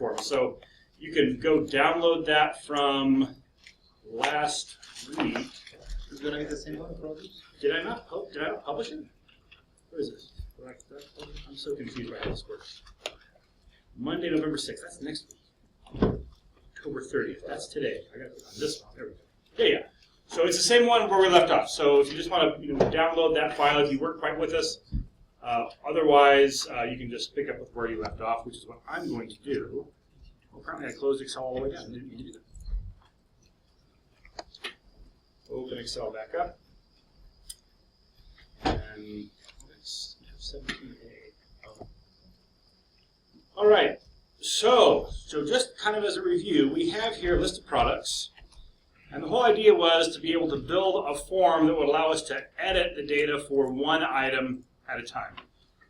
form. So you can go download that from last week. Is it going to be the same one for all these? Did I not publish it? Where is this? I'm so confused by how this works. Monday, November 6th. That's next week. October 30th. That's today. I got it on this one. There we go. Yeah. So it's the same one where we left off. So if you just want to download that file, if you weren't quite with us, otherwise you can just pick up with where you left off, which is what I'm going to do. Well, apparently I closed Excel all the way down. I didn't need to do that. Open Excel back up. And let's have 17A. All right. So just kind of as a review, we have here a list of products. And the whole idea was to be able to build a form that would allow us to edit the data for one item at a time.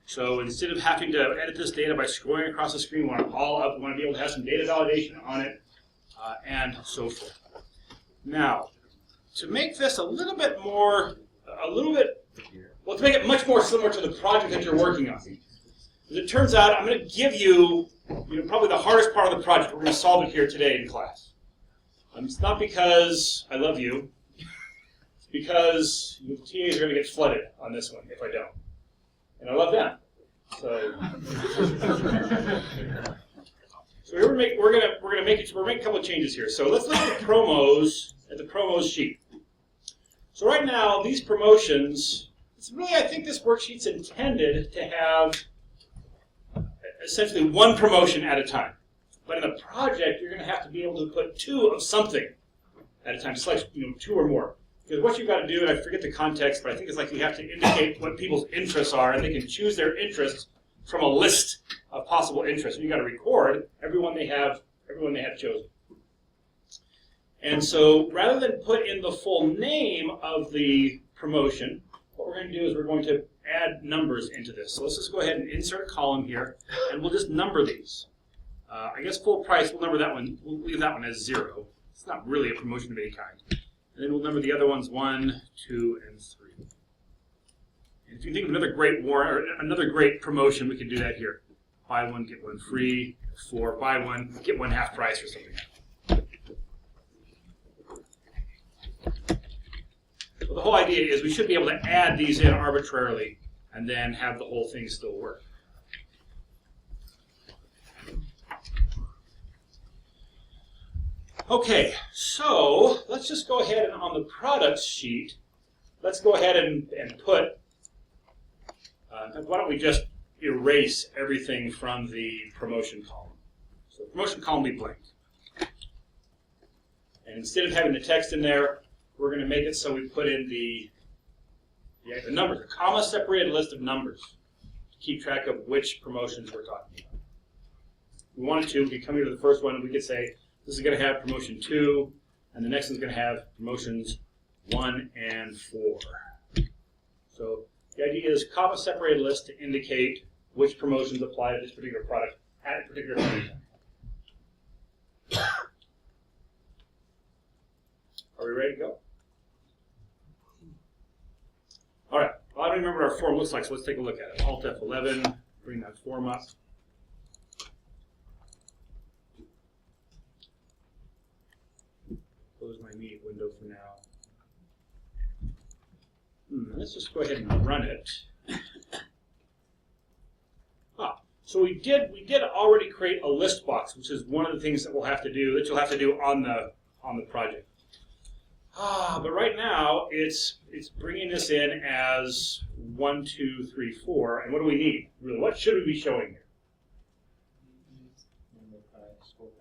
So instead of having to edit this data by scrolling across the screen, we want it all up. We want to be able to have some data validation on it, and so forth. Now, to make this to make it much more similar to the project that you're working on. As it turns out, I'm going to give you, probably the hardest part of the project. We're going to solve it here today in class. It's not because I love you. It's because the TAs are going to get flooded on this one if I don't. And I love them. So here we're making a couple of changes here. So let's look at the promos sheet. So right now, these promotions, I think this worksheet's intended to have essentially one promotion at a time. But in a project, you're going to have to be able to put two of something at a time, just like two or more. Because what you've got to do, and I forget the context, but I think it's like you have to indicate what people's interests are, and they can choose their interests from a list of possible interests. And you've got to record everyone they have chosen. And so rather than put in the full name of the promotion, what we're going to do is we're going to add numbers into this. So let's just go ahead and insert a column here, and we'll just number these. I guess full price, we'll number that one. We'll leave that one as 0. It's not really a promotion of any kind. And then we'll number the other ones 1, 2, and 3. And if you think of another great promotion, we can do that here. Buy one, get one free, 4, buy one, get one half price, or something like that. Well, the whole idea is we should be able to add these in arbitrarily and then have the whole thing still work. Okay, so let's just go ahead and on the products sheet, let's go ahead and put, why don't we just erase everything from the promotion column. So the promotion column will be blank. And instead of having the text in there, we're going to make it so we put in the numbers, a comma-separated list of numbers to keep track of which promotions we're talking about. If we wanted to, we could come here to the first one and we could say, this is going to have promotion 2, and the next one's going to have promotions 1 and 4. So the idea is comma-separated list to indicate which promotions apply to this particular product at a particular point in time. Are we ready to go? All right. Well, I don't remember what our form looks like, so let's take a look at it. Alt F11, bring that form up. Close my meeting window for now. Let's just go ahead and run it. So we did already create a list box, which is one of the things that you'll have to do on the project. But right now it's bringing this in as 1, 2, 3, 4, and what do we need? Really, what should we be showing here?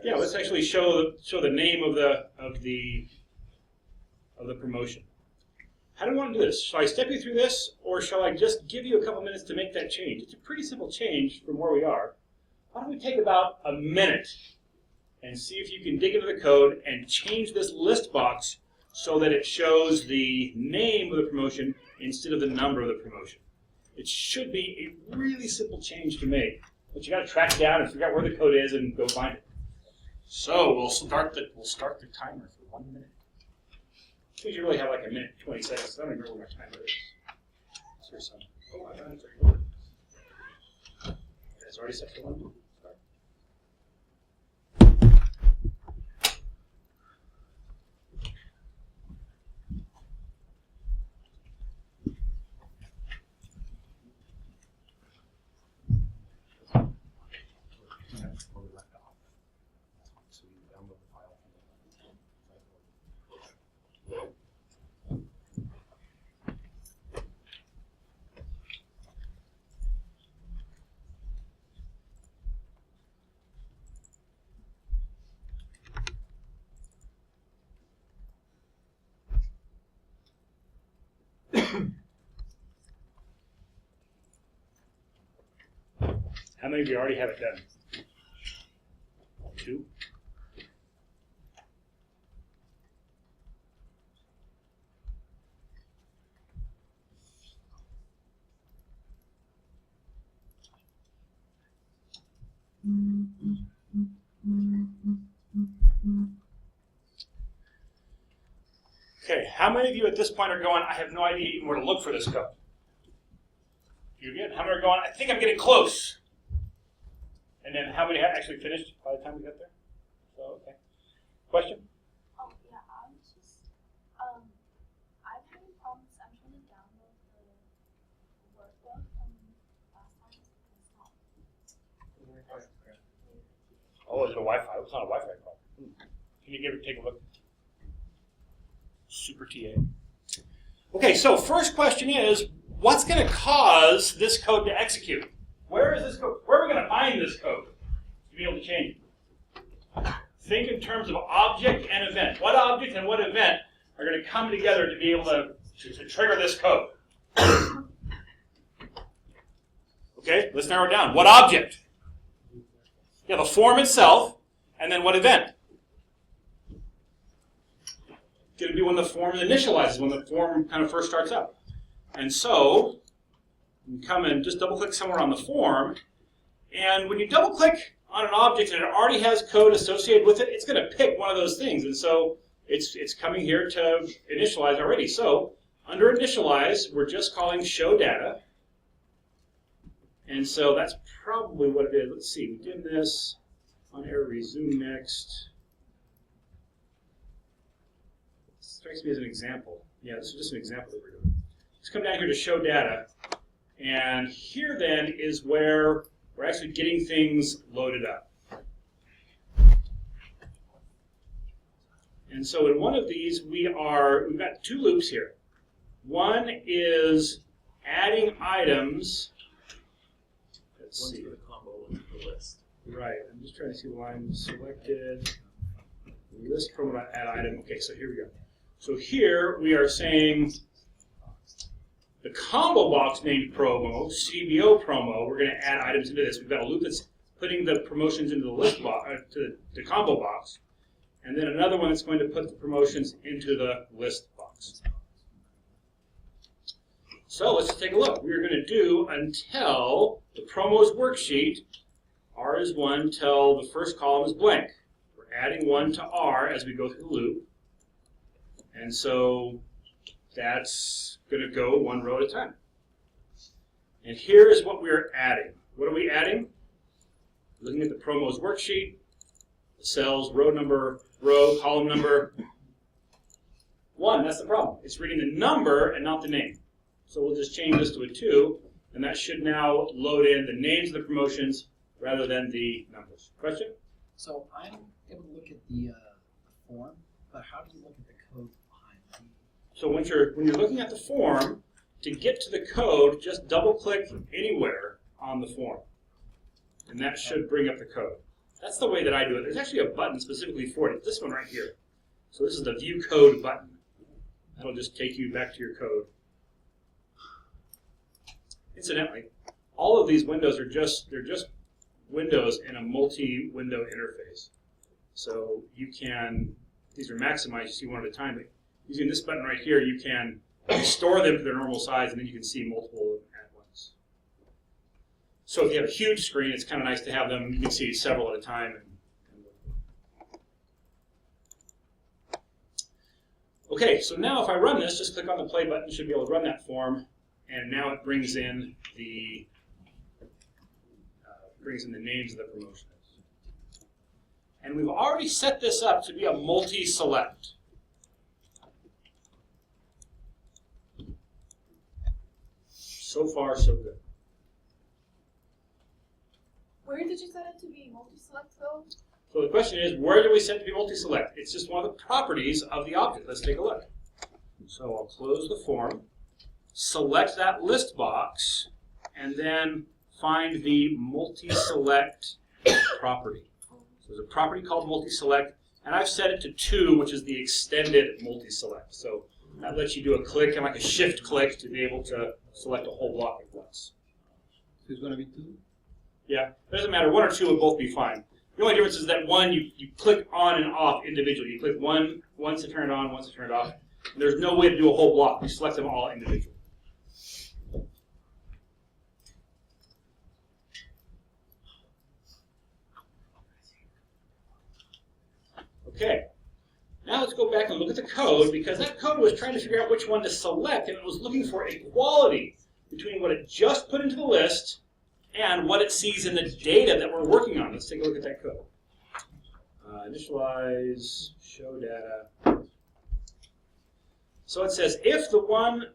Yeah, let's actually show the name of the promotion. How do we want to do this? Shall I step you through this, or shall I just give you a couple minutes to make that change? It's a pretty simple change from where we are. Why don't we take about a minute and see if you can dig into the code and change this list box so that it shows the name of the promotion instead of the number of the promotion. It should be a really simple change to make, but you got to track it down and figure out where the code is and go find it. So we'll start the timer for 1 minute. We usually really have like a minute, 20 seconds. I don't even remember what my timer is. Is there some? Oh, I got it. It's already set for 1 minute. Sorry. How many of you already have it done? 2? Okay, how many of you at this point are going, I have no idea even where to look for this code? You're good. How many are going, I think I'm getting close? And then how many have actually finished by the time we get there? So, okay. Question? Oh, yeah, I'm just, I'm having problems. I'm trying to download the workbook from last time. It's not. Oh, is it a Wi-Fi? It's not a Wi-Fi problem. Can you take a look? Super TA. Okay, so first question is, what's going to cause this code to execute? Where is this code? Where are we going to find this code to be able to change it? Think in terms of object and event. What object and what event are going to come together to be able to trigger this code? Okay, let's narrow it down. What object? Yeah, the form itself, and then what event? Going to be when the form initializes, when the form kind of first starts up. And so, you can come and just double-click somewhere on the form, and when you double-click on an object and it already has code associated with it, it's going to pick one of those things. And so, it's coming here to initialize already. So, under Initialize, we're just calling show data. And so, that's probably what it is. Let's see, we did this on error resume next. Strikes me as an example. Yeah, this is just an example that we're doing. Let's come down here to show data. And here then is where we're actually getting things loaded up. And so in one of these, we've got 2 loops here. One is adding items. Let's see. One's for the combo, one's for the list. Right, I'm just trying to see the line selected. List promo add item. Okay, so here we go. So here we are saying the combo box named promo, CBO promo, we're going to add items into this. We've got a loop that's putting the promotions into the list box, to the combo box, and then another one that's going to put the promotions into the list box. So let's take a look. We're going to do until the promos worksheet, R is 1 till the first column is blank. We're adding 1 to R as we go through the loop. And so that's going to go 1 row at a time. And here is what we're adding. What are we adding? Looking at the promos worksheet, the cells, row number, column number. 1, that's the problem. It's reading the number and not the name. So we'll just change this to a 2, and that should now load in the names of the promotions rather than the numbers. Question? So I'm able to look at the form, but how do you look at the code behind it? So when you're looking at the form, to get to the code, just double-click anywhere on the form, and that should bring up the code. That's the way that I do it. There's actually a button specifically for it. This one right here. So this is the View Code button. That'll just take you back to your code. Incidentally, all of these windows are just windows in a multi-window interface. So you can, these are maximized, you see one at a time, but using this button right here, you can restore them to their normal size, and then you can see multiple of them at once. So if you have a huge screen, it's kind of nice to have them, you can see several at a time. Okay, so now if I run this, just click on the play button, you should be able to run that form, and now it brings in the names of the promotions. And we've already set this up to be a multi-select. So far, so good. Where did you set it to be multi-select though? So the question is, where do we set it to be multi-select? It's just one of the properties of the object. Let's take a look. So I'll close the form, select that list box, and then find the multi-select property. So there's a property called multi-select, and I've set it to 2, which is the extended multi-select. So that lets you do a click and like a shift click to be able to select a whole block at once. So it's going to be 2? Yeah, it doesn't matter. 1 or 2 will both be fine. The only difference is that 1, you click on and off individually. You click one once to turn it on, once to turn it off. And there's no way to do a whole block. You select them all individually. Okay, now let's go back and look at the code, because that code was trying to figure out which one to select, and it was looking for equality between what it just put into the list and what it sees in the data that we're working on. Let's take a look at that code. Initialize, show data. So it says if the one,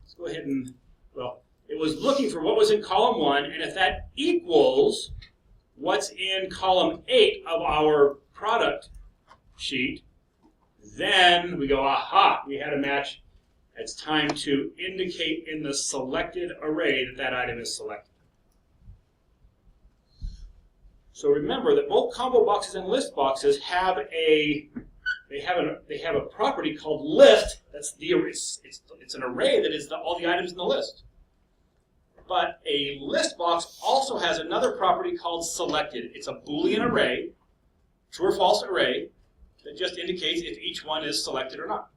let's go ahead and, well, it was looking for what was in column 1, and if that equals what's in column 8 of our product sheet, then we go, aha, we had a match. It's time to indicate in the selected array that that item is selected. So remember that both combo boxes and list boxes have a property called list. That's it's an array that is all the items in the list. But a list box also has another property called selected. It's a Boolean array, true or false array, that just indicates if each one is selected or not.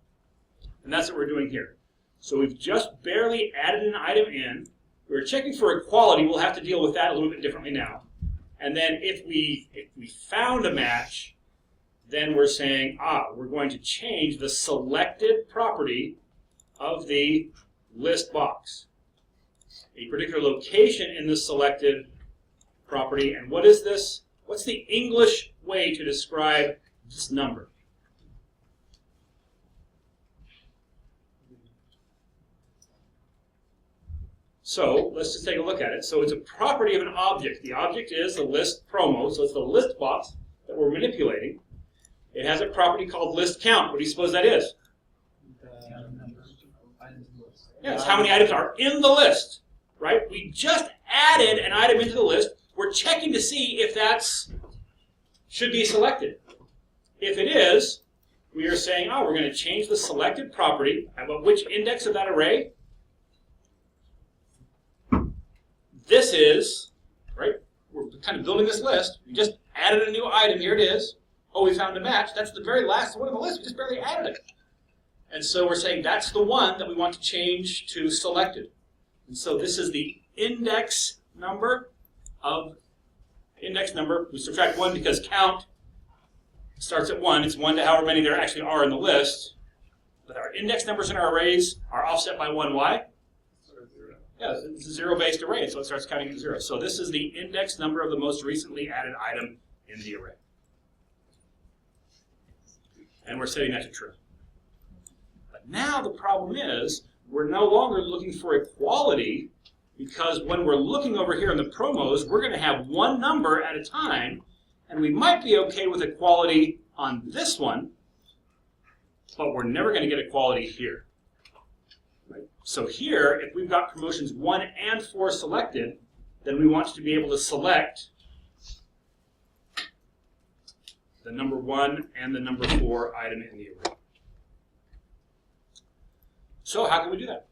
And that's what we're doing here. So we've just barely added an item in. We're checking for equality. We'll have to deal with that a little bit differently now. And then if we found a match, then we're saying, we're going to change the selected property of the list box. A particular location in the selected property. And what is this? What's the English way to describe this number? So let's just take a look at it. So it's a property of an object. The object is the list promo, so it's the list box that we're manipulating. It has a property called list count. What do you suppose that is? Yeah, it's how many items are in the list, right? We just added an item into the list. We're checking to see if that's should be selected. If it is, we are saying, we're going to change the selected property. About which index of that array? This is, right? We're kind of building this list. We just added a new item. Here it is. We found a match. That's the very last one on the list. We just barely added it. And so we're saying that's the one that we want to change to selected. And so this is the index number. We subtract 1 because count starts at 1. It's 1 to however many there actually are in the list. But our index numbers in our arrays are offset by 1. Why? Yeah, it's a zero-based array, so it starts counting at 0. So this is the index number of the most recently added item in the array. And we're setting that to true. But now the problem is we're no longer looking for equality, because when we're looking over here in the promos, we're going to have one number at a time, and we might be okay with equality on this one, but we're never going to get equality here. Right? So here, if we've got promotions 1 and 4 selected, then we want to be able to select the number 1 and the number 4 item in the array. So how can we do that?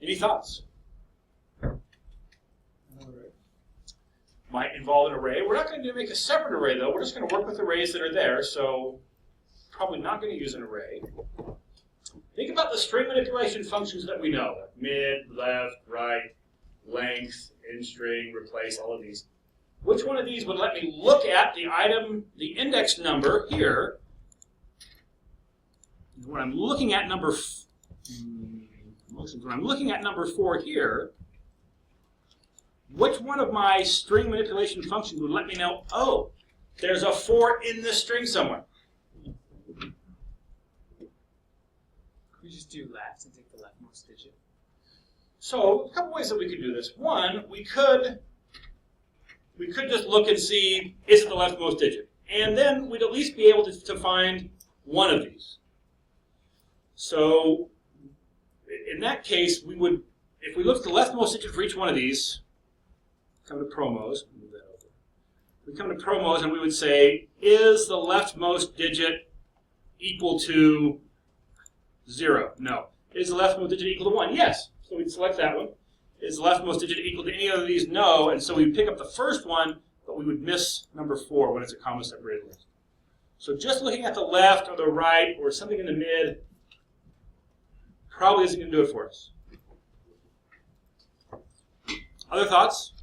Any thoughts? Might involve an array. We're not going to make a separate array, though. We're just going to work with arrays that are there, so probably not going to use an array. Think about the string manipulation functions that we know. Mid, left, right, length, in string, replace, all of these. Which one of these would let me look at the item, the index number here? When I'm looking at number 4 here, which one of my string manipulation functions would let me know, there's a 4 in this string somewhere? We just do left and take the leftmost digit. So a couple ways that we could do this. One, we could just look and see, is it the leftmost digit? And then we'd at least be able to find one of these. So in that case, we would, if we look at the leftmost digit for each one of these, come to promos, move that over. We come to promos and we would say, is the leftmost digit equal to 0? No. Is the leftmost digit equal to 1? Yes. So we'd select that one. is the leftmost digit equal to any other of these? No, and so we pick up the first one, but we would miss number 4 when it's a comma-separated list. So just looking at the left or the right or something in the mid probably isn't going to do it for us. Other thoughts?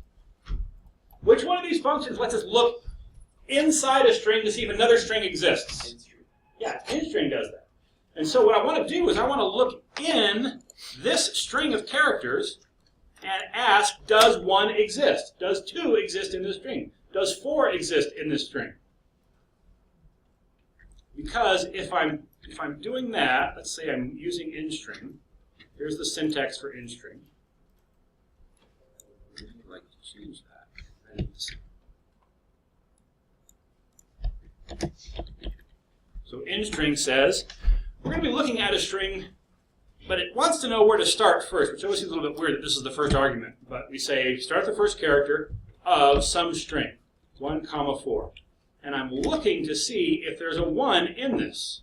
Which one of these functions lets us look inside a string to see if another string exists? Yeah, instring does that. And so what I want to do is I want to look in this string of characters and ask, does 1 exist? Does 2 exist in this string? Does 4 exist in this string? Because if I'm doing that, let's say I'm using instring. Here's the syntax for instring. I'd like to change that. So instring says we're going to be looking at a string, but it wants to know where to start first, which always seems a little bit weird that this is the first argument. But we say start the first character of some string, 1, 4. And I'm looking to see if there's a 1 in this.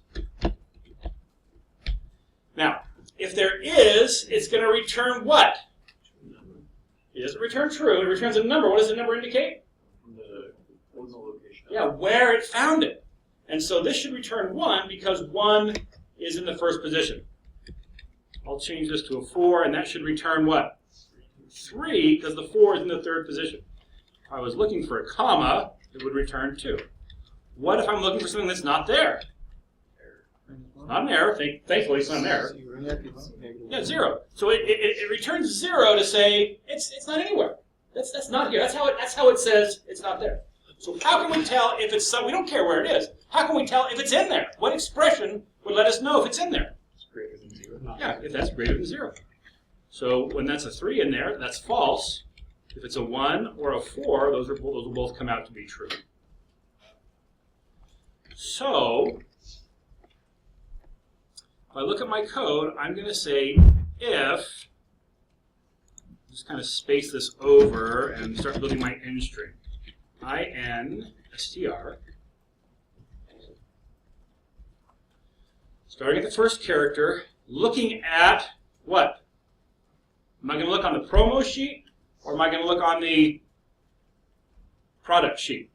Now, if there is, it's going to return what? It doesn't return true. It returns a number. What does the number indicate? The location. Yeah, where it found it. And so this should return 1 because 1 is in the first position. I'll change this to a 4, and that should return what? 3, because the 4 is in the third position. If I was looking for a comma, it would return 2. What if I'm looking for something that's not there? It's not an error. Thankfully, it's not an error. Yeah, 0. So it returns 0 to say it's not anywhere. That's not here. That's how it says it's not there. So how can we tell if it's we don't care where it is. How can we tell if it's in there? What expression would let us know if it's in there? It's greater than 0. Yeah, if that's greater than 0. So when that's a 3 in there, that's false. If it's a 1 or a 4, those will both come out to be true. So if I look at my code, I'm going to say if, just kind of space this over and start building my instring. INSTR. Starting at the first character, looking at what? Am I going to look on the promo sheet, or am I going to look on the product sheet?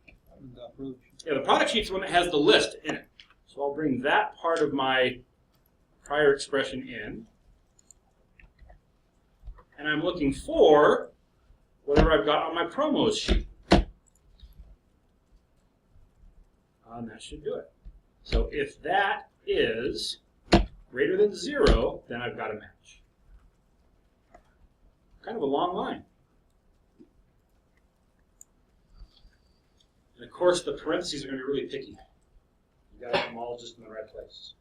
Yeah, the product sheet is the one that has the list in it. So I'll bring that part of my prior expression in. And I'm looking for whatever I've got on my promos sheet. And that should do it. So if that is greater than 0, then I've got a match. Kind of a long line. And of course, the parentheses are going to be really picky. You've got to have them all just in the right place.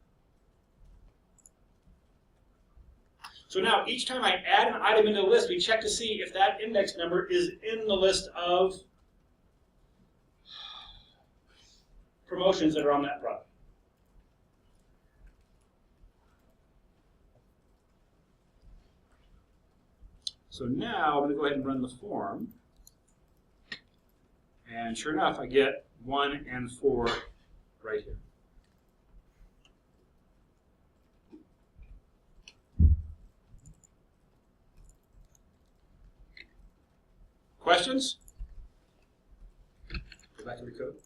So now, each time I add an item into the list, we check to see if that index number is in the list of promotions that are on that product. So now I'm going to go ahead and run the form. And sure enough, I get 1 and 4 right here. Questions? Go back to the code.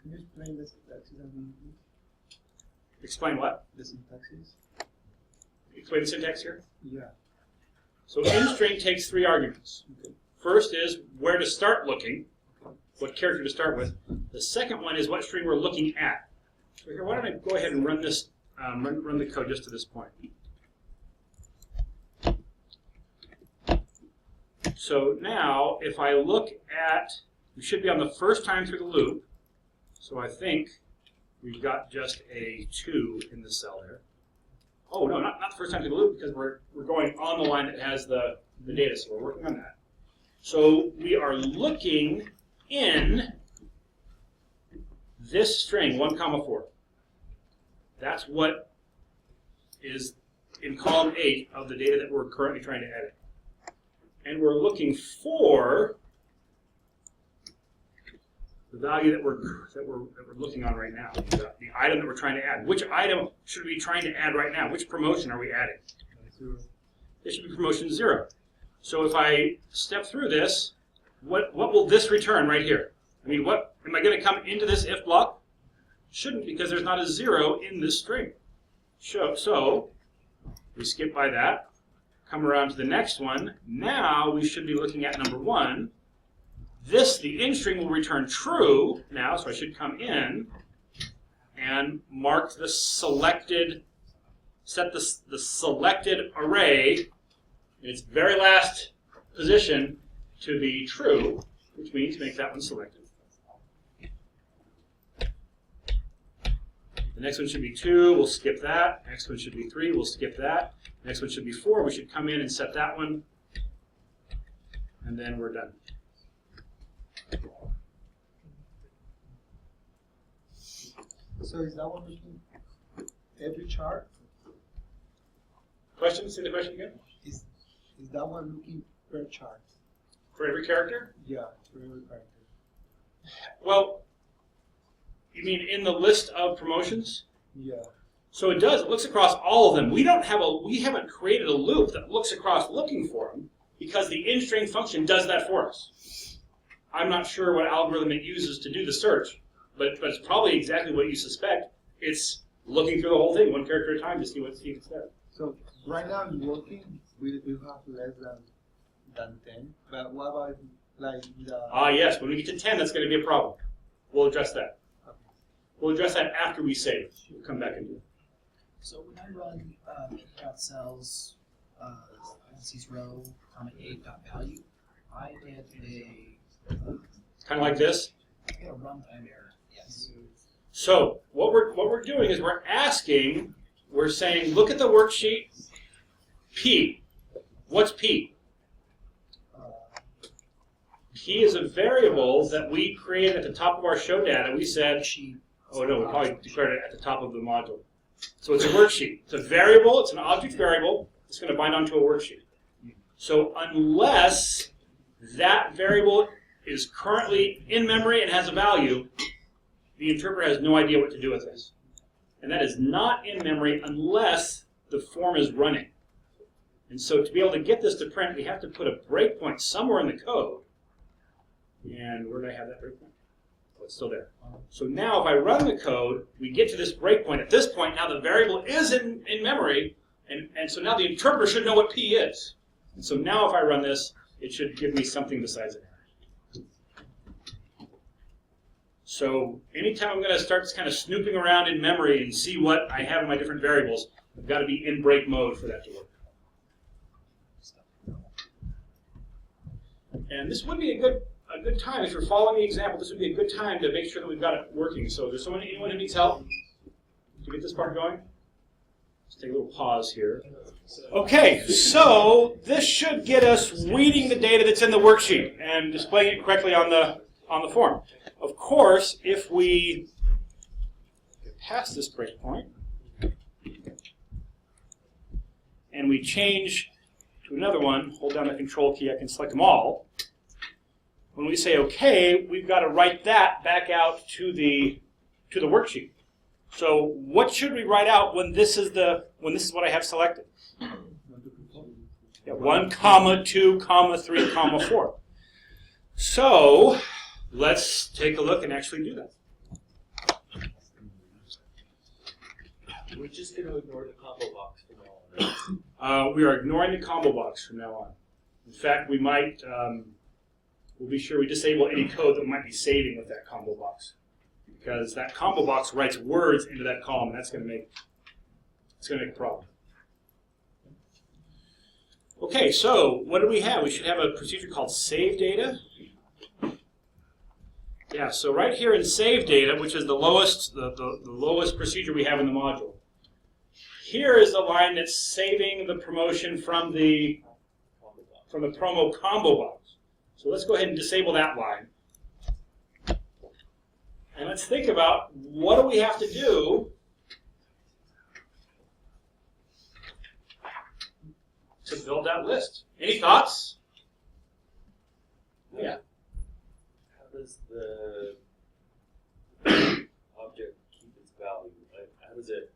Can you explain the syntaxes? Explain what? The syntaxes? Explain the syntax here. Yeah. So instring takes 3 arguments. First is where to start looking, what character to start with. The second one is what string we're looking at. So here, why don't I go ahead and run this, run the code just to this point. So now, if I look at, we should be on the first time through the loop. So I think we've got just a 2 in the cell there. Oh, no, not the first time through the loop, because we're going on the line that has the data, so we're working on that. So we are looking in this string, 1, 4. That's what is in column 8 of the data that we're currently trying to edit. And we're looking for the value that we're looking on right now, the item that we're trying to add. Which item should we be trying to add right now? Which promotion are we adding? This should be promotion 0. So if I step through this, what will this return right here? I mean, what am I going to come into this if block? Shouldn't, because there's not a 0 in this string. So we skip by that, come around to the next one. Now we should be looking at number 1. This, the in string, will return true now, so I should come in and mark the selected, set the selected array in its very last position to be true, which means make that one selected. The next one should be 2, we'll skip that. Next one should be 3, we'll skip that. Next one should be 4, we should come in and set that one. And then we're done. So is that one looking every chart? Question? Say the question again. Is that one looking per chart? For every character? Yeah, for every character. Well, you mean in the list of promotions? Yeah. So it does. It looks across all of them. We haven't created a loop that looks across looking for them because the in-string function does that for us. I'm not sure what algorithm it uses to do the search, but it's probably exactly what you suspect. It's looking through the whole thing, one character at a time, to see if it's there. So right now I'm working, we have less than 10. But what about like the? Yes. When we get to 10, that's going to be a problem. We'll address that. Okay. We'll address that after we save. We'll come back and do it. So when I run cells, parentheses row, comma 8 dot value, I get a Kind of like this. I get a runtime error. Yes. So what we're doing is we're saying, look at the worksheet. P. What's P? P is a variable that we created at the top of our show data. We said, oh no, we probably declared it at the top of the module. So it's a worksheet. It's a variable. It's an object variable. It's going to bind onto a worksheet. So unless that variable is currently in memory and has a value, the interpreter has no idea what to do with this. And that is not in memory unless the form is running. And so to be able to get this to print, we have to put a breakpoint somewhere in the code. And where did I have that breakpoint? Oh, it's still there. So now if I run the code, we get to this breakpoint. At this point, now the variable is in memory, and so now the interpreter should know what P is. And so now if I run this, it should give me something besides it. So anytime I'm going to start kind of snooping around in memory and see what I have in my different variables, I've got to be in break mode for that to work. And this would be a good time, if you're following the example, this would be a good time to make sure that we've got it working. So there's anyone who needs help to get this part going? Let's take a little pause here. Okay, so this should get us reading the data that's in the worksheet and displaying it correctly on the form. Of course, if we get past this breakpoint and we change to another one, hold down the control key, I can select them all. When we say OK, we've got to write that back out to the worksheet. So what should we write out when this is what I have selected? Yeah, 1, 2, 3, 4. So let's take a look and actually do that. We're just going to ignore the combo box from now on. We are ignoring the combo box from now on. In fact, we might, we'll be sure we disable any code that might be saving with that combo box. Because that combo box writes words into that column, and that's going to make a problem. Okay, so what do we have? We should have a procedure called save data. Yeah, so right here in save data, which is the lowest procedure we have in the module, here is the line that's saving the promotion from the promo combo box. So let's go ahead and disable that line. And let's think about what do we have to do to build that list. Any thoughts? Yeah. How does the object keep its value? Like, how does it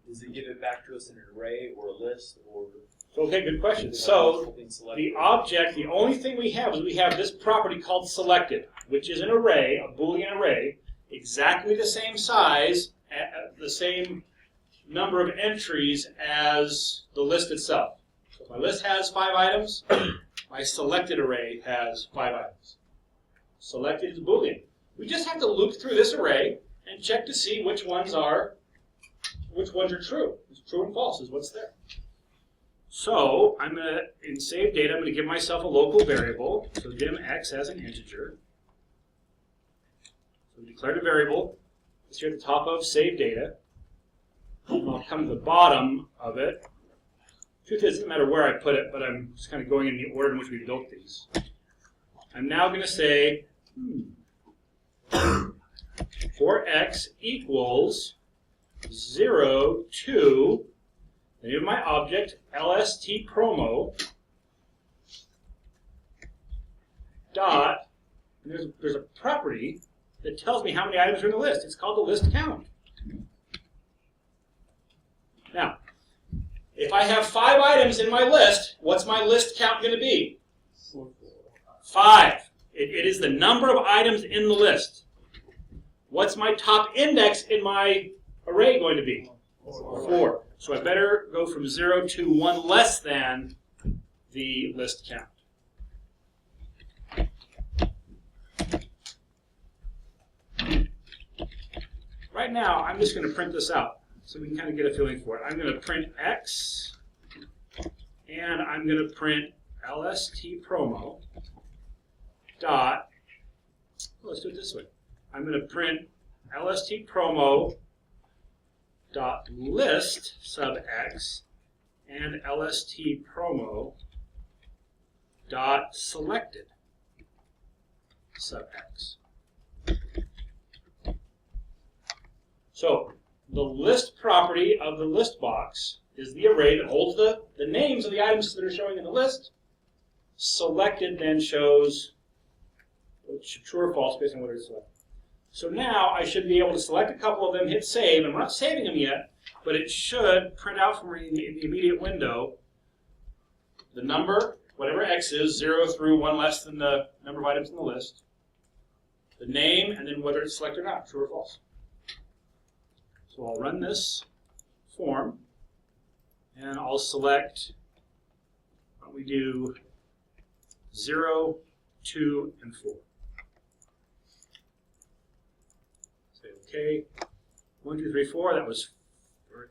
Does it give it back to us in an array or a list or? Okay, good question. does it have So something selected? the object, the only thing we have is we have this property called selected, which is an array, a Boolean array, exactly the same size, the same number of entries as the list itself. So if my list has 5 items, my selected array has 5 items. Selected is Boolean. We just have to loop through this array and check to see which ones are true. It's true and false is what's there. So I'm going to, in save data, I'm going to give myself a local variable. So dim x as an integer. So we declared a variable. It's here at the top of save data. I'll come to the bottom of it. Truth is, it doesn't matter where I put it, but I'm just kind of going in the order in which we built these. I'm now going to say for x equals 0 to the name of my object, LST promo, dot, and there's a property that tells me how many items are in the list. It's called the list count. Now, if I have 5 items in my list, what's my list count going to be? 5. It is the number of items in the list. What's my top index in my array going to be? 4. So I better go from 0 to 1 less than the list count. Right now, I'm just going to print this out so we can kind of get a feeling for it. I'm going to print x, and I'm going to print LST promo dot, let's do it this way. I'm going to print LST promo dot list sub x and LST promo dot selected sub x. So the list property of the list box is the array that holds the names of the items that are showing in the list. Selected then shows true or false based on what it's selected. So now I should be able to select a couple of them, hit save, and we're not saving them yet, but it should print out for me in the immediate window the number, whatever x is, 0 through 1 less than the number of items in the list, the name, and then whether it's selected or not, true or false. So I'll run this form, and I'll select, why don't we do 0, 2, and 4. Say OK. 1, 2, 3, 4, that was,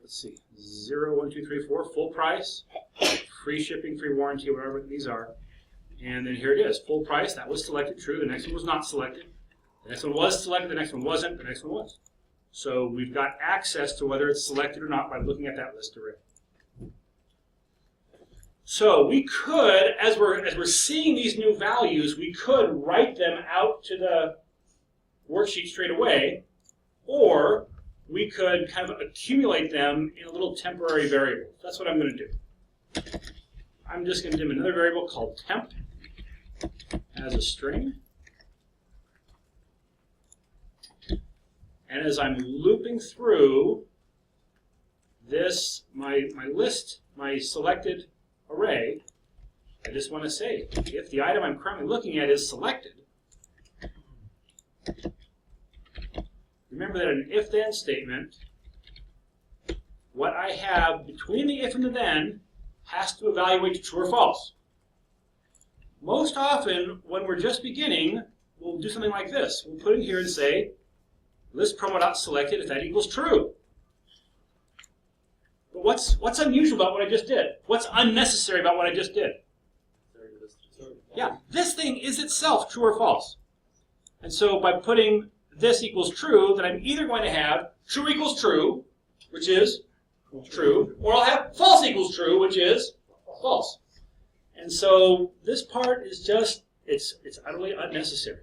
let's see, 0, 1, 2, 3, 4, full price, free shipping, free warranty, whatever these are. And then here it is, full price, that was selected, true, the next one was not selected. The next one was selected, the next one wasn't, the next one was. So we've got access to whether it's selected or not by looking at that list array. So we could, as we're seeing these new values, we could write them out to the worksheet straight away, or we could kind of accumulate them in a little temporary variable. That's what I'm going to do. I'm just going to do another variable called temp as a string. And as I'm looping through this, my list, my selected array, I just want to say, if the item I'm currently looking at is selected, remember that in an if-then statement, what I have between the if and the then has to evaluate to true or false. Most often, when we're just beginning, we'll do something like this. We'll put in here and say, list promo.selected if that equals true. But what's unusual about what I just did? What's unnecessary about what I just did? Yeah, this thing is itself true or false. And so by putting this equals true, then I'm either going to have true equals true, which is true, or I'll have false equals true, which is false. And so this part is just, it's utterly unnecessary.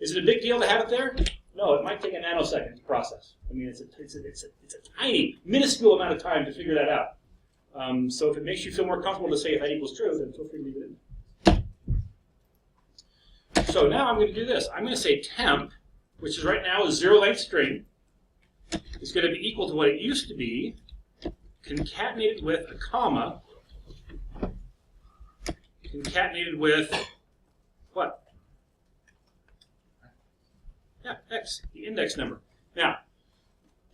Is it a big deal to have it there? No, it might take a nanosecond to process. I mean, it's a tiny, minuscule amount of time to figure that out. So if it makes you feel more comfortable to say if that equals true, then feel free to leave it in. So now I'm going to do this. I'm going to say temp, which is right now a 0 length string, is going to be equal to what it used to be, concatenated with a comma, concatenated with what? Yeah, X, the index number. Now,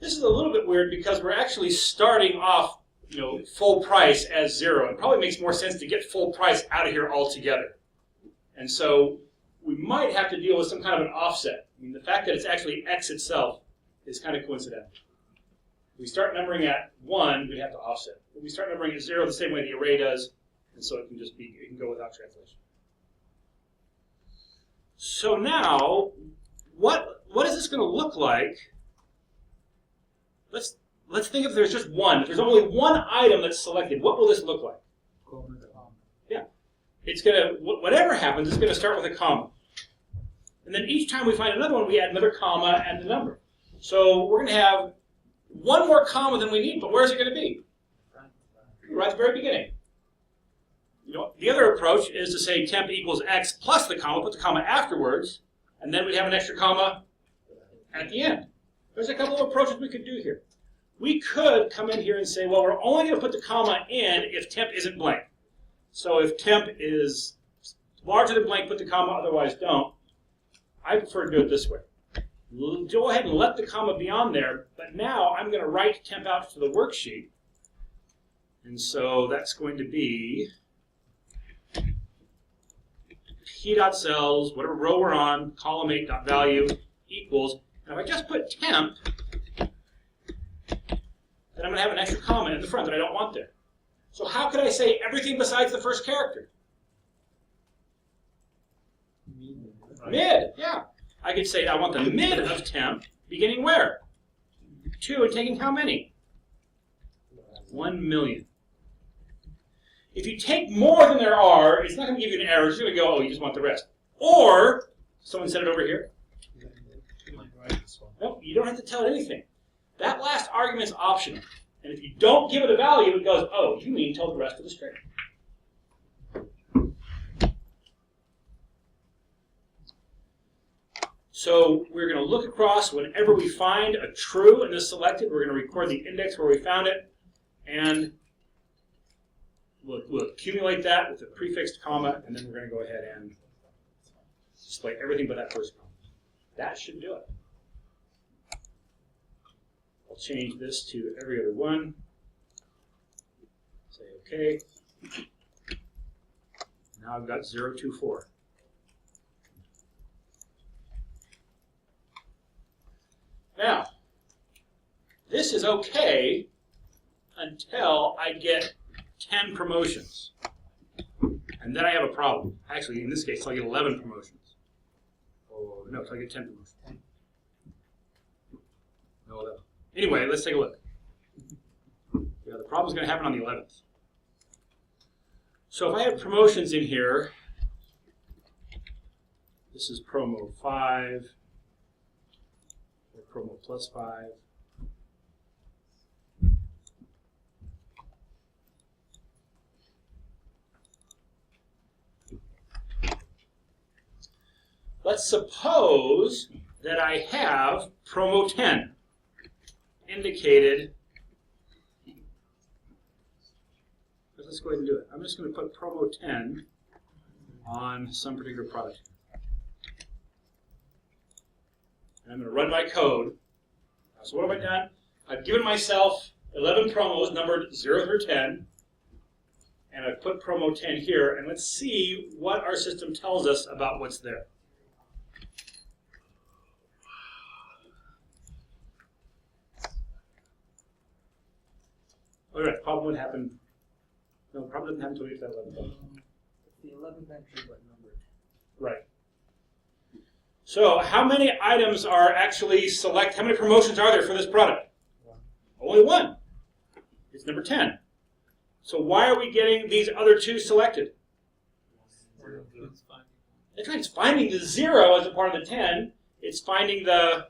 this is a little bit weird because we're actually starting off, full price as 0. It probably makes more sense to get full price out of here altogether. And so we might have to deal with some kind of an offset. I mean, the fact that it's actually X itself is kind of coincidental. If we start numbering at 1, we'd have to offset. If we start numbering at 0 the same way the array does, and so it can go without translation. So now, what is this going to look like? Let's think if there's just one. If there's only one item that's selected, what will this look like? Yeah. It's going to, whatever happens, it's going to start with a comma. And then each time we find another one, we add another comma and the number. So we're going to have one more comma than we need, but where is it going to be? Right at the very beginning. The other approach is to say temp equals X plus the comma, put the comma afterwards, and then we'd have an extra comma at the end. There's a couple of approaches we could do here. We could come in here and say, well, we're only going to put the comma in if temp isn't blank. So if temp is larger than blank, put the comma, otherwise don't. I prefer to do it this way. Go ahead and let the comma be on there, but now I'm going to write temp out to the worksheet. And so that's going to be p.cells, whatever row we're on, column 8.value equals, and if I just put temp, then I'm going to have an extra comma in the front that I don't want there. So how could I say everything besides the first character? Mid, yeah. I could say I want the mid of temp beginning where? 2 and taking how many? 1 million. If you take more than there are, it's not going to give you an error. It's going to go, oh, you just want the rest. Or, someone said it over here. Nope, you don't have to tell it anything. That last argument is optional. And if you don't give it a value, it goes, oh, you mean tell the rest of the string. So we're going to look across whenever we find a true in this selected. We're going to record the index where we found it. And we'll accumulate that with a prefixed comma. And then we're going to go ahead and display everything but that first comma. That should do it. I'll change this to every other one. Say OK. Now I've got 0, 2, 4. Now, this is OK until I get 10 promotions. And then I have a problem. Actually, in this case, I'll get 11 promotions. Oh, no, until I get 10 promotions. No, 11. Anyway, let's take a look. Yeah, the problem's going to happen on the 11th. So if I have promotions in here, this is promo 5, or promo plus 5. Let's suppose that I have promo 10 indicated. Let's go ahead and do it. I'm just going to put promo 10 on some particular product. And I'm going to run my code. So what have I done? I've given myself 11 promos numbered 0 through 10. And I've put promo 10 here. And let's see what our system tells us about what's there. All right, problem would happen. No, the problem doesn't happen until we get to that 11th. The 11th entry, what number? Right. So how many items are actually select? How many promotions are there for this product? Only one. It's number 10. So why are we getting these other two selected? That's right. It's finding the 0 as a part of the 10. It's finding the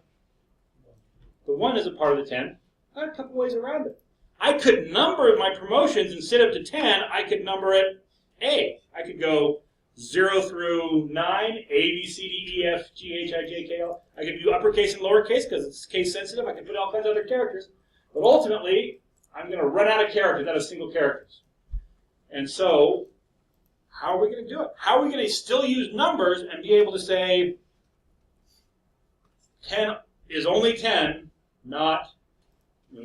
1 as a part of the 10. I've got a couple ways around it. I could number my promotions instead of to 10. I could number it A. I could go 0 through 9, A, B, C, D, E, F, G, H, I, J, K, L. I could do uppercase and lowercase because it's case sensitive. I could put all kinds of other characters. But ultimately, I'm going to run out of characters, out of single characters. And so, how are we going to do it? How are we going to still use numbers and be able to say 10 is only 10, not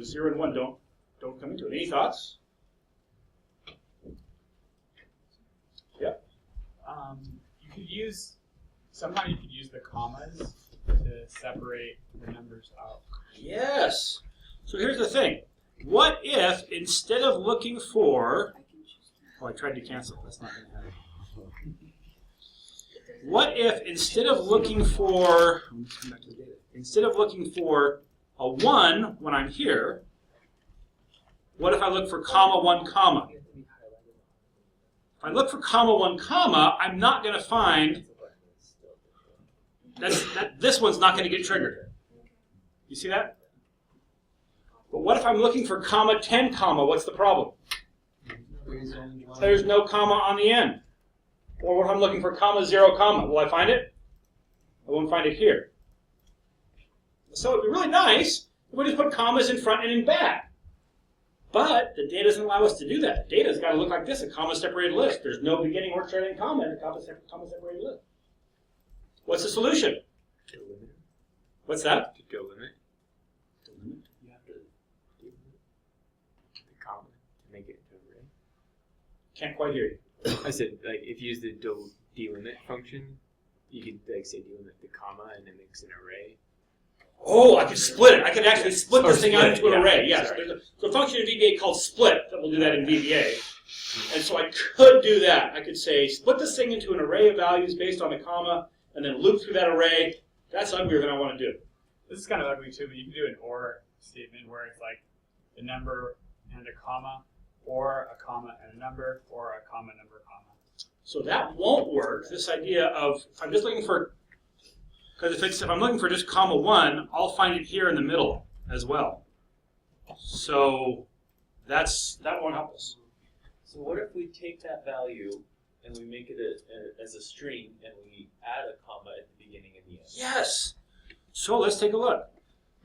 0 and 1 don't come into it. Any thoughts? Yeah. You could use, somehow you could use the commas to separate the numbers out. Yes. So here's the thing. What if instead of looking for, oh, I tried to cancel. That's not going to happen. What if instead of looking for, let's come back to the data. Instead of looking for a 1 when I'm here, what if I look for comma 1 comma? If I look for comma 1 comma, I'm not going to find this one's not going to get triggered. You see that? But what if I'm looking for comma 10 comma? What's the problem? There's no comma on the end. Or what if I'm looking for comma 0 comma? Will I find it? I won't find it here. So it'd be really nice if we just put commas in front and in back. But the data doesn't allow us to do that. The data's got to look like this, a comma-separated list. There's no beginning or trailing comma in a comma-separated list. What's the solution? Delimiter. What's that? Delimit. Delimit. You have to delimit the comma to make it into an array. Can't quite hear you. I said, like, if you use the delimit function, you could like say delimit the comma and it makes an array. Oh, I could split it. I could actually split this thing out into an yeah. array. Yes. Sorry. There's a function in VBA called split that will do that in VBA. And so I could do that. I could say split this thing into an array of values based on a comma and then loop through that array. That's uglier than I want to do. This is kind of ugly too, but you can do an or statement where it's like the number and a comma, or a comma and a number, or a comma, number, comma. So that won't work. This idea of, if I'm just looking for, because if I'm looking for just comma 1, I'll find it here in the middle as well. So that won't help us. So what if we take that value and we make it as a string and we add a comma at the beginning and the end? Yes. So let's take a look.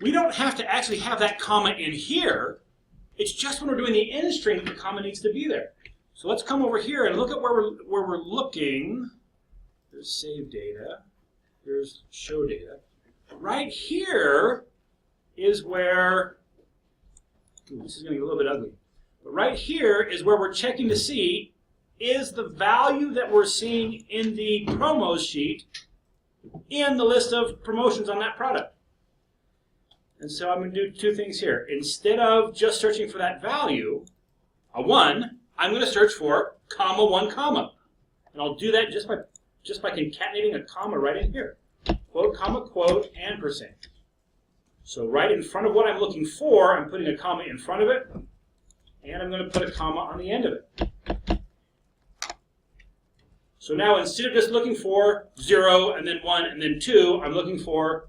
We don't have to actually have that comma in here. It's just when we're doing the end string that the comma needs to be there. So let's come over here and look at where we're looking. There's save data. Here's show data. Right here is where, this is going to get a little bit ugly, but right here is where we're checking to see, is the value that we're seeing in the promos sheet in the list of promotions on that product? And so I'm going to do two things here. Instead of just searching for that value, a 1, I'm going to search for comma 1 comma. And I'll do that just by concatenating a comma right in here. Quote, comma, quote, and %. So right in front of what I'm looking for, I'm putting a comma in front of it, and I'm going to put a comma on the end of it. So now instead of just looking for 0 and then 1 and then 2, I'm looking for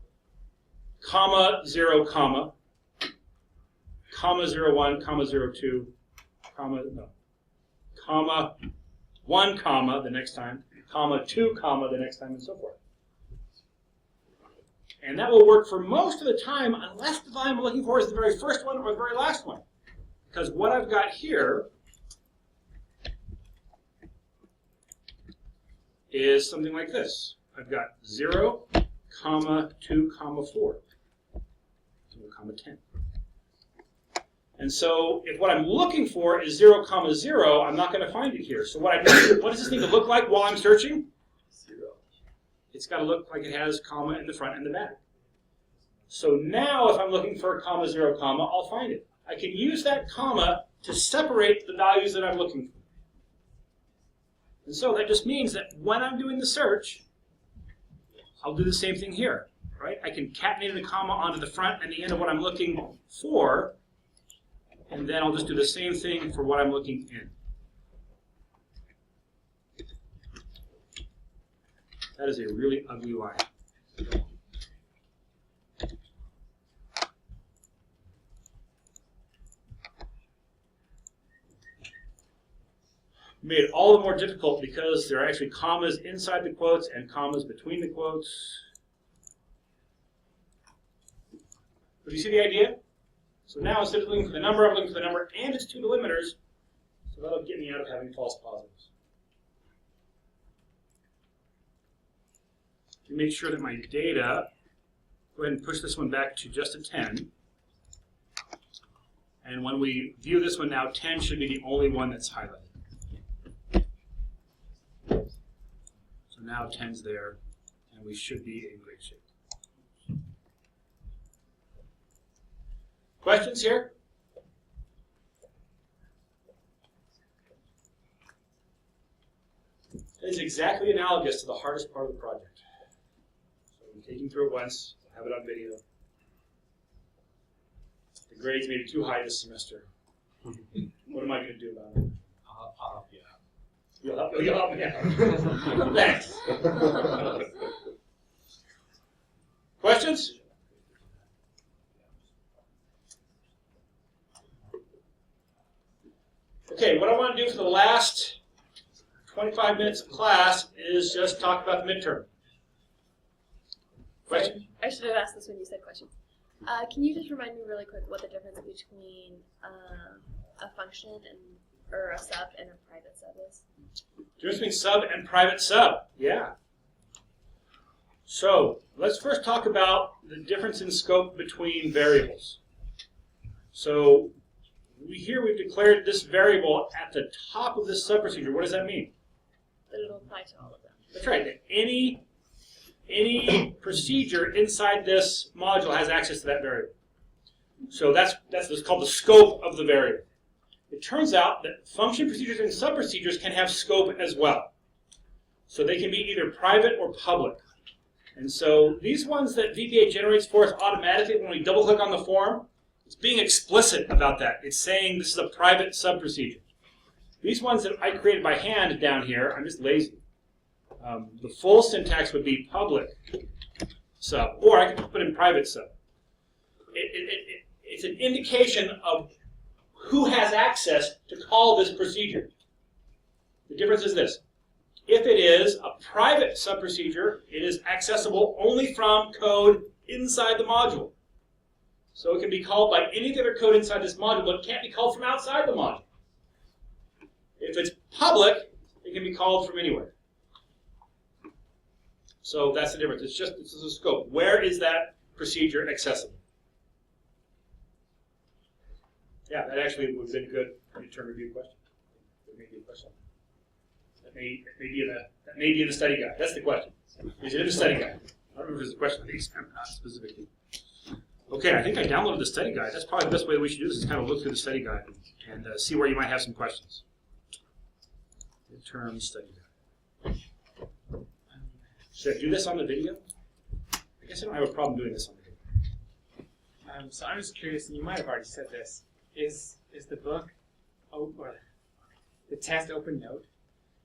comma 0 comma, comma 0 1, comma 0 2, comma 1 comma the next time, comma 2 comma the next time, and so forth. And that will work for most of the time unless the volume I'm looking for is the very first one or the very last one. Because what I've got here is something like this. I've got 0, comma 2, comma 4, 0, comma 10. And so if what I'm looking for is 0, comma 0, I'm not going to find it here. So what does this need to look like while I'm searching? 0. It's got to look like it has comma in the front and the back. So now if I'm looking for a comma 0 comma, I'll find it. I can use that comma to separate the values that I'm looking for. And so that just means that when I'm doing the search, I'll do the same thing here, right? I can concatenate a comma onto the front and the end of what I'm looking for, and then I'll just do the same thing for what I'm looking in. That is a really ugly line. Made it all the more difficult because there are actually commas inside the quotes and commas between the quotes. But do you see the idea? So now instead of looking for the number, I'm looking for the number and its two delimiters. So that'll get me out of having false positives. To make sure that my data, go ahead and push this one back to just a 10. And when we view this one now, 10 should be the only one that's highlighted. So now 10's there, and we should be in great shape. Questions here? It is exactly analogous to the hardest part of the project. So I'm taking through it once, have it on video. The grades may be too high this semester. What am I going to do about it? I'll help you out. You'll help me out. Thanks. Questions? Okay, what I want to do for the last 25 minutes of class is just talk about the midterm. Question? I should have asked this when you said question. Can you just remind me really quick what the difference between a function or a sub and a private sub is? Difference between sub and private sub. Yeah. So let's first talk about the difference in scope between variables. So here we've declared this variable at the top of this subprocedure. What does that mean? That it'll apply to all of them. That's right. That any procedure inside this module has access to that variable. So that's what's called the scope of the variable. It turns out that function procedures and subprocedures can have scope as well. So they can be either private or public. And so these ones that VBA generates for us automatically when we double click on the form, it's being explicit about that. It's saying this is a private subprocedure. These ones that I created by hand down here, I'm just lazy. The full syntax would be public sub, or I could put in private sub. It's an indication of who has access to call this procedure. The difference is this. If it is a private subprocedure, it is accessible only from code inside the module. So it can be called by any other code inside this module, but it can't be called from outside the module. If it's public, it can be called from anywhere. So that's the difference. It's just this is a scope. Where is that procedure accessible? Yeah, that actually would have been a good midterm review question. That may be a question. That may be in the study guide. That's the question. Is it in the study guide? I don't remember if there's a question on the exam or not specifically. Okay, I think I downloaded the study guide. That's probably the best way that we should do this is kind of look through the study guide and see where you might have some questions. Midterm study guide. Should I do this on the video? I guess I don't have a problem doing this on the video. So I'm just curious, and you might have already said this. Is the book or the test open note?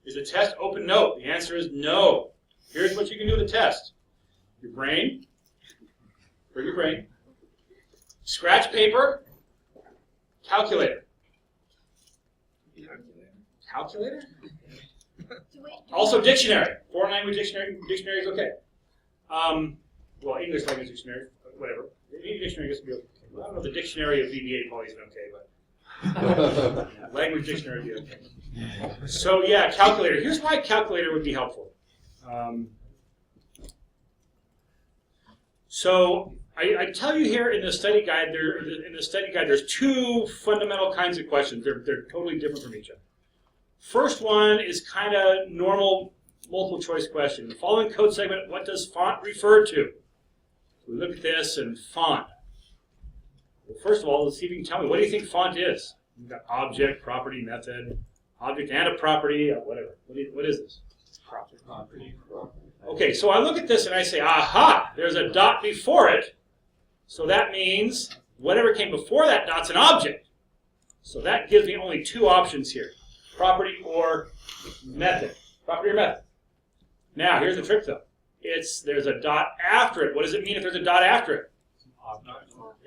Is the test open note? The answer is no. Here's what you can do with the test. Your brain. Bring your brain. Scratch paper. Calculator. Calculator? Also dictionary. Foreign language dictionary. Dictionary is okay. Well, English language dictionary, whatever. Any dictionary gets to be okay. Well, I don't know if the dictionary of VBA probably isn't okay, but language dictionary would be okay. So yeah, calculator. Here's why calculator would be helpful. So I tell you here in the study guide, there's two fundamental kinds of questions. They're totally different from each other. First one is kind of normal multiple choice question. In the following code segment, what does font refer to? We look at this and font. Well, first of all, let's see if you can tell me, what do you think font is? We've got object, property, method, object and a property, whatever. What is this? Property. Okay, so I look at this and I say, aha, there's a dot before it. So that means whatever came before that dot's an object. So that gives me only two options here. Property or method. Property or method. Now, here's the trick though. There's a dot after it. What does it mean if there's a dot after it?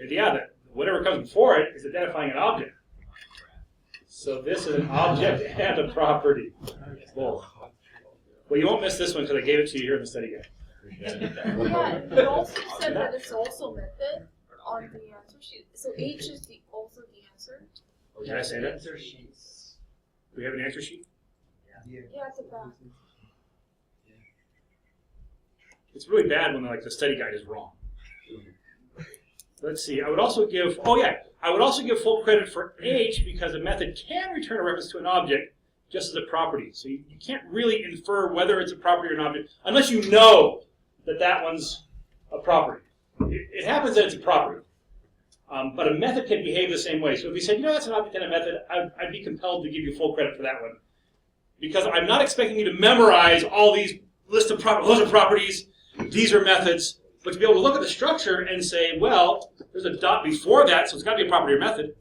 Yeah, whatever comes before it is identifying an object. So this is an object and a property. Both. Well, you won't miss this one because I gave it to you here in the study guide. Yeah, you also said that it's also method. on the answer sheet. So H is also the answer. Oh, did I say that? Answer sheets. Do we have an answer sheet? Yeah. Yeah, it's a back. It's really bad when like the study guide is wrong. Let's see. I would also give. Oh yeah, I would also give full credit for H because a method can return a reference to an object just as a property. So you can't really infer whether it's a property or an object unless you know that that one's a property. It happens that it's a property, but a method can behave the same way. So if you said, that's an object and a method, I'd be compelled to give you full credit for that one because I'm not expecting you to memorize all these list of properties. Those are properties. These are methods. But to be able to look at the structure and say, well, there's a dot before that, so it's got to be a property or method,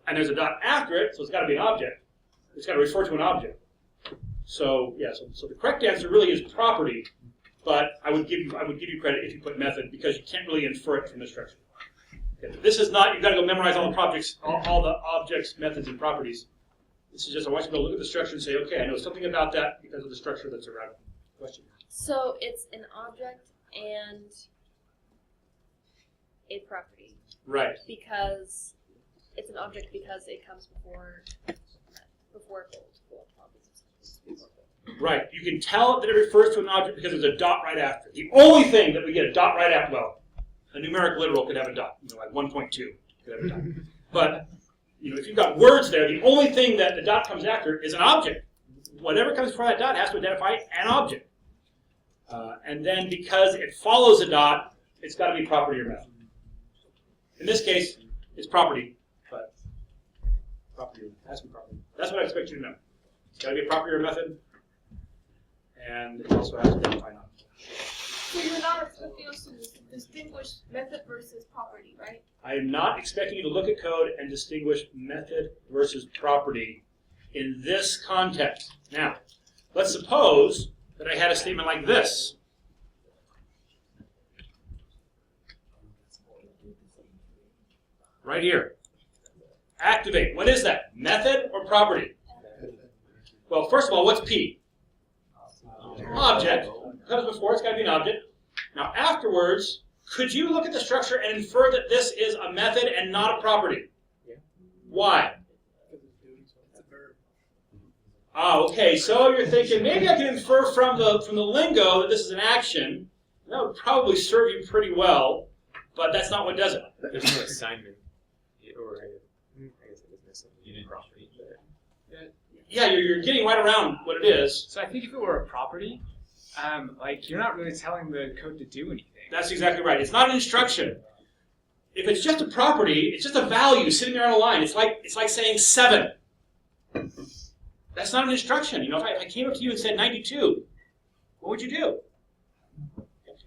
and there's a dot after it, so it's got to be an object. It's got to refer to an object. So yeah, so the correct answer really is property, but I would give you credit if you put method because you can't really infer it from the structure. Okay, this is not you've got to go memorize all the projects, all the objects, methods, and properties. This is just I want you to be able to look at the structure and say, okay, I know something about that because of the structure that's around it. Question. So it's an object and a property. Right. Because it's an object because it comes before gold. Right. You can tell that it refers to an object because there's a dot right after. The only thing that we get a dot right after, well, a numeric literal could have a dot, like 1.2 could have a dot. But if you've got words there, the only thing that the dot comes after is an object. Whatever comes before that dot has to identify an object. And then because it follows a dot, it's got to be property or method. In this case, it's property, but property has to be property. That's what I expect you to know. It's got to be a property or a method, and it also has to identify an object. So you're not expecting us to distinguish method versus property, right? I am not expecting you to look at code and distinguish method versus property in this context. Now, let's suppose that I had a statement like this. Right here. Activate. What is that? Method or property? Well, first of all, what's P? Object. Comes before, it's got to be an object. Now, afterwards, could you look at the structure and infer that this is a method and not a property? Why? Okay, so you're thinking, maybe I can infer from the lingo that this is an action. That would probably serve you pretty well, but that's not what does it. There's no assignment. Or I guess it is missing. You didn't property. Yeah, you're getting right around what it is. So I think if it were a property, you're not really telling the code to do anything. That's exactly right. It's not an instruction. If it's just a property, it's just a value sitting there on a line. It's like saying 7. That's not an instruction. If I came up to you and said 92, what would you do?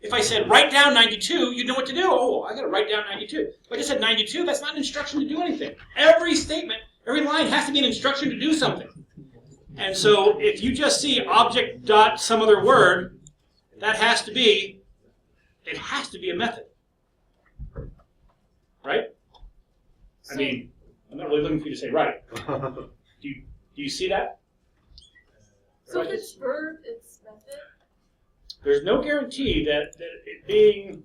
If I said write down 92, you'd know what to do. Oh, I got to write down 92. If I just said 92, that's not an instruction to do anything. Every statement, every line has to be an instruction to do something. And so if you just see object dot some other word, it has to be a method. Right? I mean, I'm not really looking for you to say right. Do you see that? So if it's verb, it's method? There's no guarantee that it being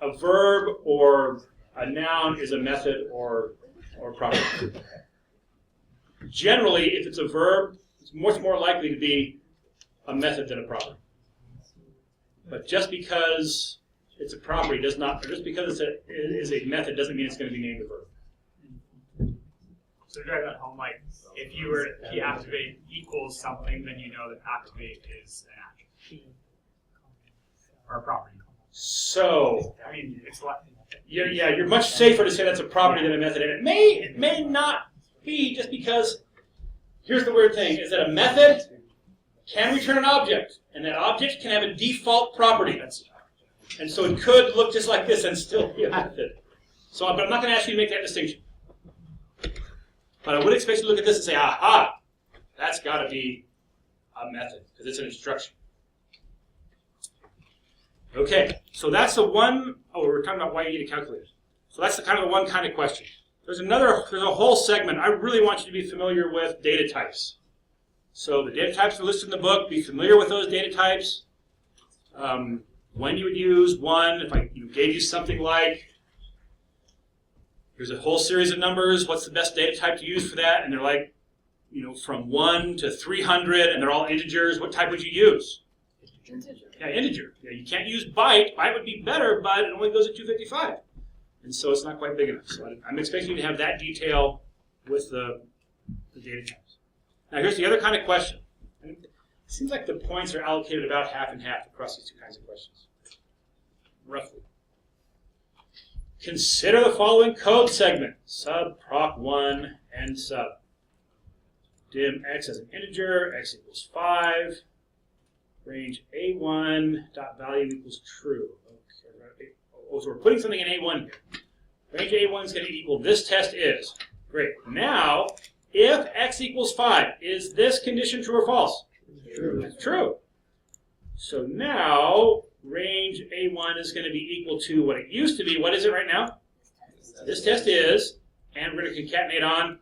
a verb or a noun is a method or property. Generally, if it's a verb, it's much more likely to be a method than a property. But just because it's a property does not, or just because it is a method doesn't mean it's going to be named a verb. So drive that home, if you were to activate equals something, then you know that activate is an action. Or a property. So, I mean, it's like... you're much safer to say that's a property than a method. And it may not be just because, here's the weird thing, is that a method can return an object. And that object can have a default property. And so it could look just like this and still be a method. So, but I'm not going to ask you to make that distinction. But I would expect you to look at this and say, aha, that's got to be a method, because it's an instruction. Okay, so that's the one, we're talking about why you need a calculator. So that's the one kind of question. There's a whole segment. I really want you to be familiar with data types. So the data types are listed in the book. Be familiar with those data types. When you would use one, if I gave you something like here's a whole series of numbers. What's the best data type to use for that? And they're like, from 1 to 300, and they're all integers. What type would you use? Integer. Yeah, integer. Yeah, you can't use byte. Byte would be better, but it only goes at 255. And so it's not quite big enough. So I'm expecting you to have that detail with the data types. Now here's the other kind of question. And it seems like the points are allocated about half and half across these two kinds of questions. Roughly. Consider the following code segment. Sub, proc 1, and sub. Dim x as an integer, x equals 5. Range A1 dot value equals true. Okay. Oh, so we're putting something in A1 here. Range A1 is going to equal this test is. Great. Now, if x equals 5, is this condition true or false? True. It's true. So now, range A1 is going to be equal to what it used to be. What is it right now? This test is, and we're going to concatenate on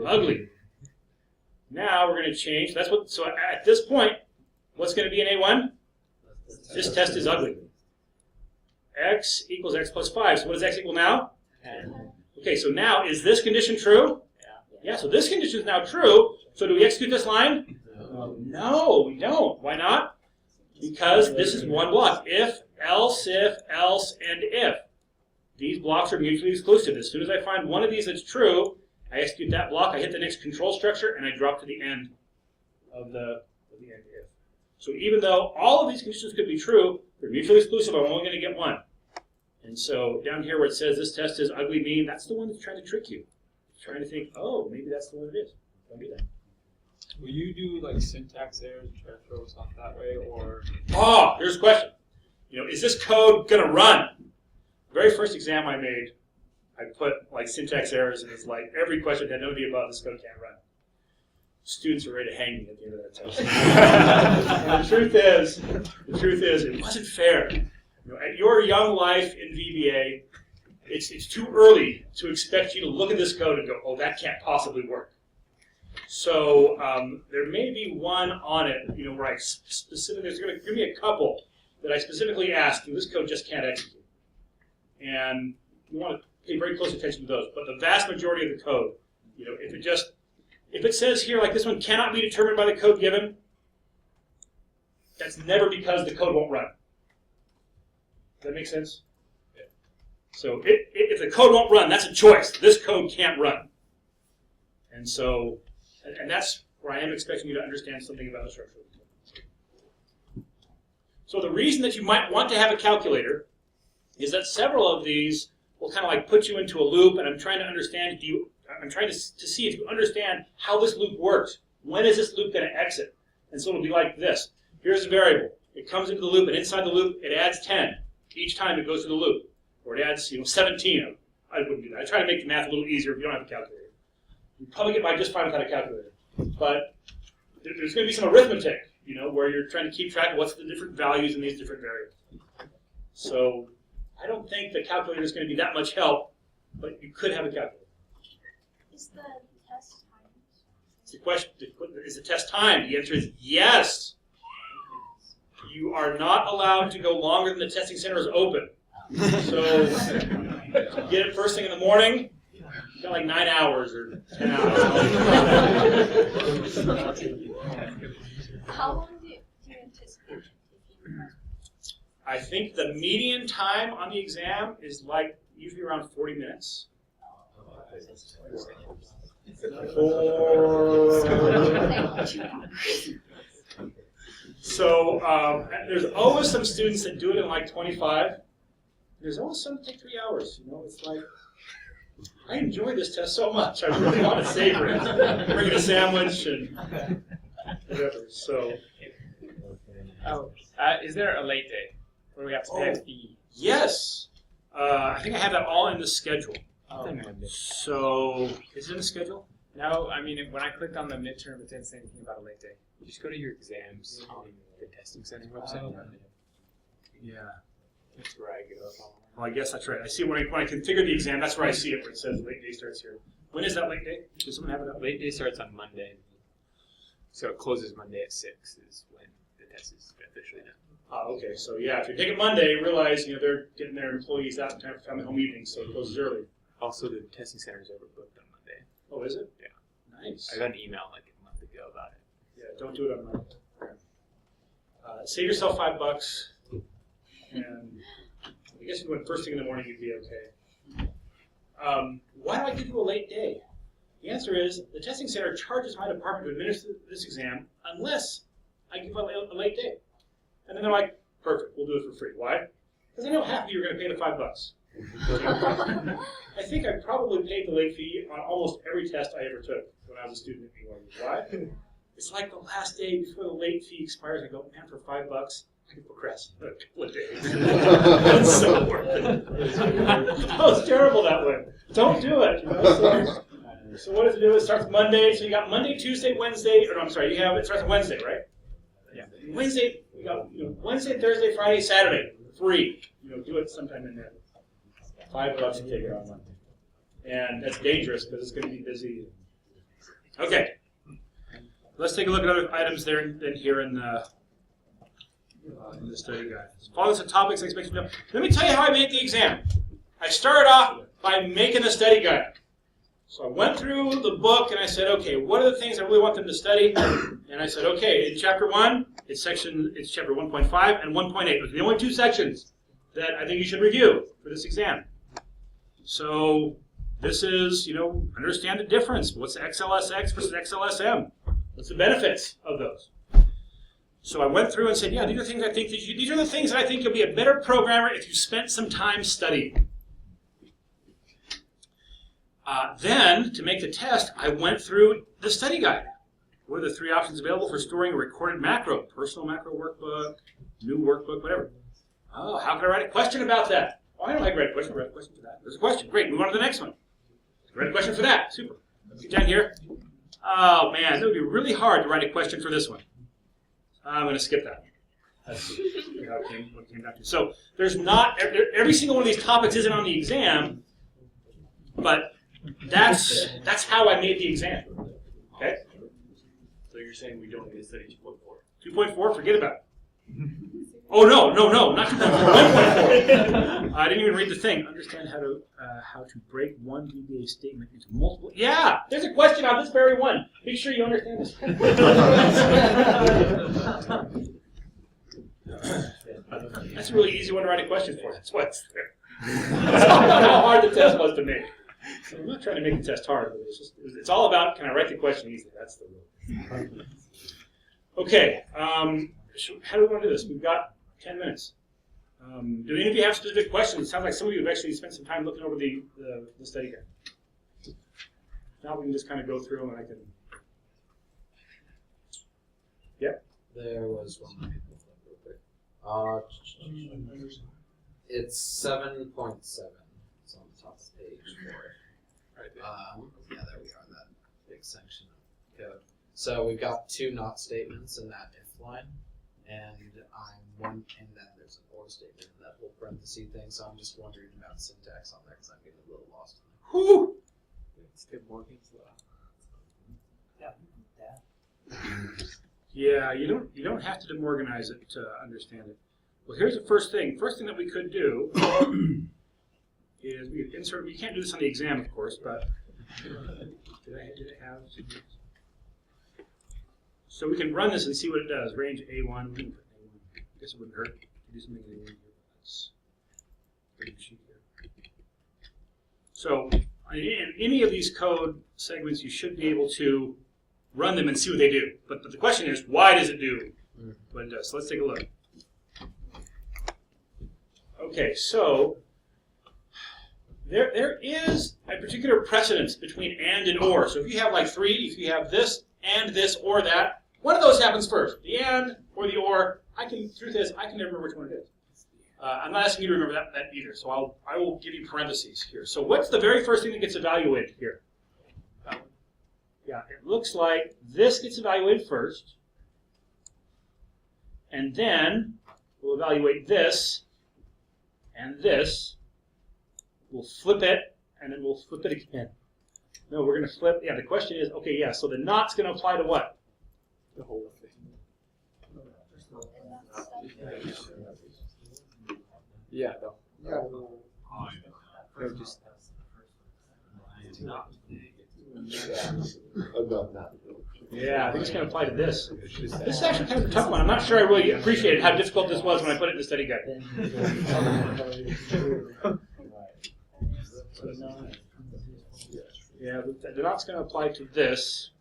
ugly. Now we're going to change. So at this point, what's going to be in A1? This test is ugly. X equals x plus 5. So what does x equal now? 10. Okay, so now, is this condition true? Yeah, so this condition is now true. So do we execute this line? No, we don't. Why not? Because this is one block. If, else, and if. These blocks are mutually exclusive. As soon as I find one of these that's true, I execute that block, I hit the next control structure, and I drop to the end of the end if. So even though all of these conditions could be true, they're mutually exclusive. I'm only going to get one. And so down here where it says this test is ugly mean, that's the one that's trying to trick you. It's trying to think, oh, maybe that's the one it is. Don't do that. Will you do like syntax errors and try to throw us off that way, or? Oh, here's a question. Is this code going to run? The very first exam I made, I put like syntax errors, and it's like every question had no idea about this code can't run. Students were ready to hang me at the end of that test. And the truth is, it wasn't fair. At your young life in VBA, it's too early to expect you to look at this code and go, oh, that can't possibly work. So there may be one on it, where I specifically, there's going to give me a couple that I specifically asked, this code just can't execute. And you want to pay very close attention to those. But the vast majority of the code, if it says here, like this one cannot be determined by the code given, that's never because the code won't run. Does that make sense? Yeah. So if the code won't run, that's a choice. This code can't run. And so, and that's where I am expecting you to understand something about the structure of the code. So the reason that you might want to have a calculator is that several of these will kind of like put you into a loop, and I'm trying to understand, I'm trying to see if you understand how this loop works. When is this loop going to exit? And so it'll be like this. Here's a variable. It comes into the loop, and inside the loop, it adds 10 each time it goes through the loop. Or it adds 17. I wouldn't do that. I try to make the math a little easier if you don't have a calculator. You probably get by just fine without a calculator. But there's going to be some arithmetic, where you're trying to keep track of what's the different values in these different variables. So I don't think the calculator is going to be that much help, but you could have a calculator. Is the test timed? It's the question, is the test timed? The answer is yes. You are not allowed to go longer than the testing center is open. So get it first thing in the morning, you've got like 9 hours or 10 hours. How long do you anticipate taking? I think the median time on the exam is like usually around 40 minutes. So there's always some students that do it in like 25. There's always some that take 3 hours. It's like, I enjoy this test so much. I really want to savor it. Bring a sandwich and whatever. So. Is there a late day where we have to pay a fee? Yes. I think I have that all in the schedule. So, is it in the schedule? No, I mean, when I clicked on the midterm, it didn't say anything about a late day. You just go to your exams on the testing center website. Yeah. That's where I go. Well, I guess that's right. I see when I configure the exam, that's where I see it, where it says late day starts here. When is that late day? Does someone have it up? Late day starts on Monday. So it closes Monday at 6 is when the test is officially done. Okay. So, yeah, if you take it Monday, realize, they're getting their employees out in time for family home evenings, so it closes early. Also, the testing center is overbooked on Monday. Oh, is it? Yeah. Nice. I got an email like a month ago about it. Yeah, don't do it on Monday. Save yourself $5, and I guess if you went first thing in the morning, you'd be okay. Why do I give you a late day? The answer is the testing center charges my department to administer this exam unless I give a late day. And then they're like, perfect, we'll do it for free. Why? Because I know half of you are going to pay the $5. I think I probably paid the late fee on almost every test I ever took when I was a student at BYU. Why? It's like the last day before the late fee expires. I go, man, for $5, I can procrastinate a couple of days. It's so worth it. Oh, it's terrible that way. Don't do it. You know? So what does it do? It starts Monday. So you got Monday, Tuesday, Wednesday. Or no, I'm sorry. It starts on Wednesday, right? Yeah. Wednesday. We got Wednesday, Thursday, Friday, Saturday, free. Do it sometime in there. $5 to take it on Monday, and that's dangerous because it's going to be busy. Okay. Let's take a look at other items there in here in the study guide. Follow some topics I expect you to know. Let me tell you how I made the exam. I started off by making the study guide. So I went through the book and I said, okay, what are the things I really want them to study? And I said, okay, in chapter 1, it's chapter 1.5 and 1.8. Those are the only two sections that I think you should review for this exam. So this is, understand the difference. What's XLSX versus XLSM? What's the benefits of those? So I went through and said, yeah, these are things I think these are the things that I think you'll be a better programmer if you spent some time studying. Then, to make the test, I went through the study guide. What are the 3 options available for storing a recorded macro? Personal macro workbook, new workbook, whatever. Oh, how can I write a question about that? Oh, I know I can write a question. I'll write a question for that. There's a question. Great. Move on to the next one. Write a question for that. Super. Let's get down here. Oh, man. It would be really hard to write a question for this one. I'm going to skip that one. That's what it came down to. So there's not, every single one of these topics isn't on the exam, but that's how I made the exam. Okay? So you're saying we don't need to study 2.4? 2.4, forget about it. Oh, no, not 2.4, 1.4. I didn't even read the thing. Understand how to break one VBA statement into multiple. Yeah, there's a question on this very one. Make sure you understand this. That's a really easy one to write a question for. That's what's there. It's all about how hard the test was to make. So I'm not trying to make the test hard. It's all about, can I write the question easily? That's the rule. Okay. How do we want to do this? We've got 10 minutes. Do any of you have specific questions? It sounds like some of you have actually spent some time looking over the study guide. Now we can just kind of go through them and I can... Yep. There was one real quick. It's 7.7. It's on the top of page 4. Right there. Yeah, there we are, that big section of code. So we've got 2 not statements in that if line, and and then there's an or statement in that whole parenthesis thing, so I'm just wondering about syntax on there because I'm getting a little lost in there. Whew. Skip Morgan's law. Yeah, you don't have to demorganize it to understand it. Well, here's the first thing. First thing that we could do is we could insert. We can't do this on the exam, of course, but did it have? So we can run this and see what it does. Range A1. We can put A1. I guess it wouldn't hurt to do something in A1 here. Let's bring the sheet here. So in any of these code segments, you should be able to run them and see what they do. But the question is, why does it do what it does? So let's take a look. Okay, so there is a particular precedence between and or. So if you have like 3, if you have this and this or that, one of those happens first. The and or the or. Truth is, I can never remember which one it is. I'm not asking you to remember that either. So I will give you parentheses here. So what's the very first thing that gets evaluated here? Yeah, it looks like this gets evaluated first, and then we'll evaluate this and this. We'll flip it, and then we'll flip it again. No, we're going to flip. Yeah, the question is, okay, yeah, so the not's going to apply to what? The whole thing. Yeah, no. Yeah. No, just About that. Yeah, I think it's going to apply to this. This is actually kind of a tough one. I'm not sure I really appreciated how difficult this was when I put it in the study guide. Yeah, the not's going to apply to this.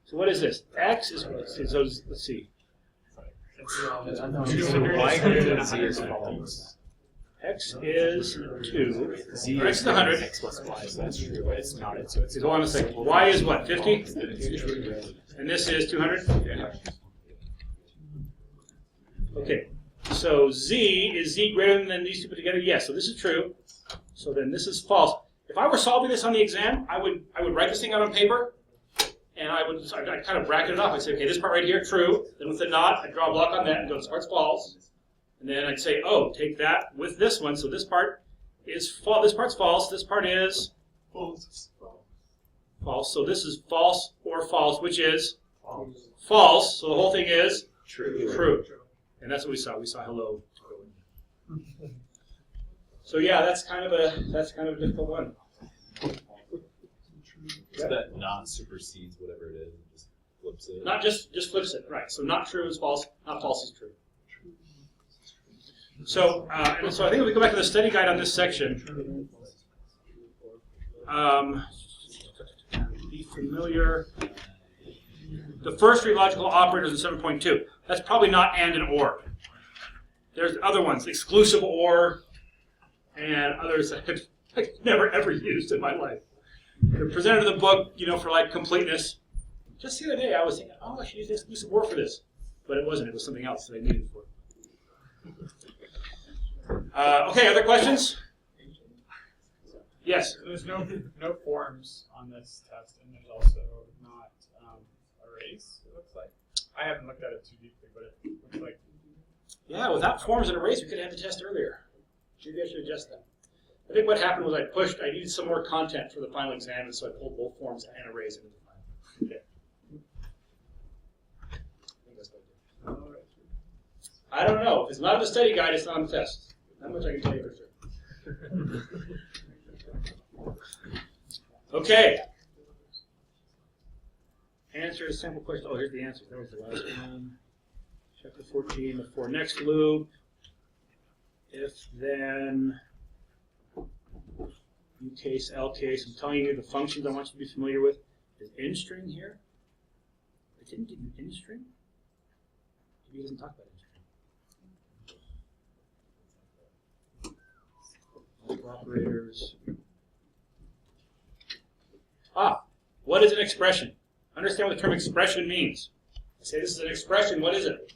So what is this? X is, so let's see. Y greater than Z is false. X is 2. Z Or X is 100. X plus Y, so that's true, but it's not. So it's Hold on a second. Y is what, 50? And this is 200? Yeah. Okay. So Z, is Z greater than these two put together? Yes, so this is true. So then this is false. If I were solving this on the exam, I would write this thing out on paper, and I'd kind of bracket it up. I'd say, okay, this part right here, true. Then with the not, I'd draw a block on that and go, this part's false. And then I'd say, oh, take that with this one. So this part is false. This part's false. This part is false. False. So this is false or false, which is false. So the whole thing is True. true. And that's what we saw. We saw hello. So yeah, that's kind of a difficult one. So that not supersedes whatever it is, and just flips it. Not just flips it, right? So not true is false. Not false is true. So, and so I think if we go back to the study guide on this section, be familiar. The first three logical operators in 7.2. That's probably not and or. There's other ones, exclusive or, and others that I've never ever used in my life. They're presented in the book, for like completeness. Just the other day, I was thinking, oh, I should use exclusive or for this, but it wasn't. It was something else that I needed it for. Okay, other questions? Yes. There's no forms on this test, and there's also not arrays, it looks like. I haven't looked at it too deeply, but it looks like. Yeah, without forms and arrays, we could have had the test earlier. Maybe I should adjust that. I think what happened was I needed some more content for the final exam, and so I pulled both forms and arrays into the final. Okay. I think that's what I did. I don't know. If it's not in the study guide, it's not on the test. That much I can tell you for sure. Okay. Answer a simple question. Oh, here's the answer. That was the last one. Chapter 14, the for next loop. If then, U case, L case. I'm telling you the functions I want you to be familiar with. Is in string here? I didn't give you in string? He doesn't talk about in string. Operators. What is an expression? Understand what the term expression means. I say this is an expression. What is it?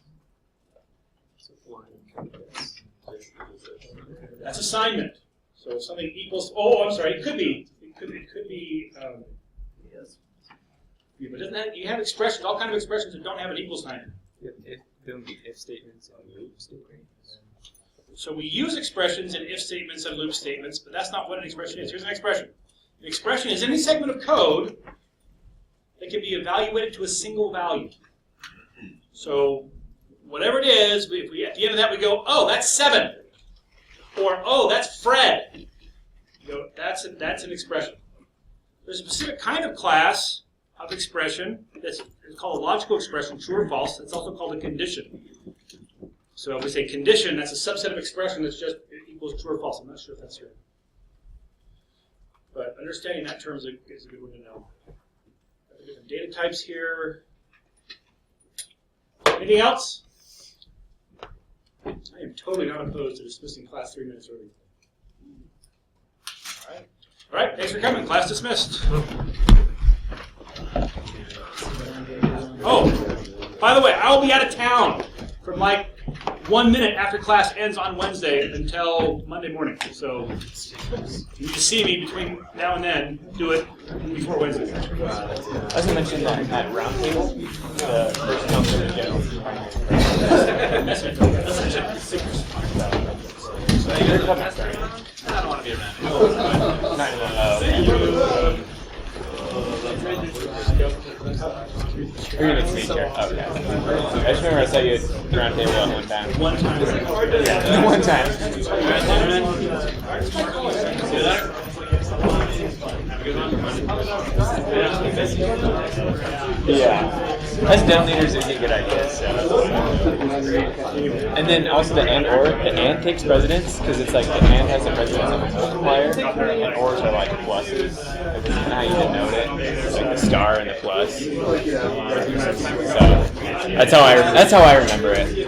That's assignment. So if something equals. Oh, I'm sorry. It could be. It could be. Yes. Yeah, but doesn't that you have expressions? All kinds of expressions that don't have an equal sign. If statements and loop statements. So we use expressions in if statements and loop statements, but that's not what an expression is. Here's an expression. An expression is any segment of code that can be evaluated to a single value. So whatever it is, if we at the end of that we go, oh, that's 7, or oh, that's Fred. That's an expression. There's a specific kind of class of expression that's called a logical expression, true or false. That's also called a condition. So if we say condition, that's a subset of expression that's just equals true or false. I'm not sure if that's here. But understanding that term is a good one to know. Different data types here. Anything else? I am totally not opposed to dismissing class 3 minutes early. All right, thanks for coming. Class dismissed. Oh, by the way, I'll be out of town from like 1 minute after class ends on Wednesday until Monday morning. So if you need to see me between now and then, do it before Wednesday. As I mentioned that roundtable, the first council in general. So you're coming. I don't want to be around. You're going to meet here. Okay. I just remember I saw you at the round table at one time. One time. Yeah, one time. See you later. Have a good one. Yeah. As den leaders, it would be a good idea. So. And then also the and takes precedence because it's like the and has the precedence of a multiplier, and ors are like pluses. Like, this is how you denote it. It's like the star and the plus. So that's how I remember it.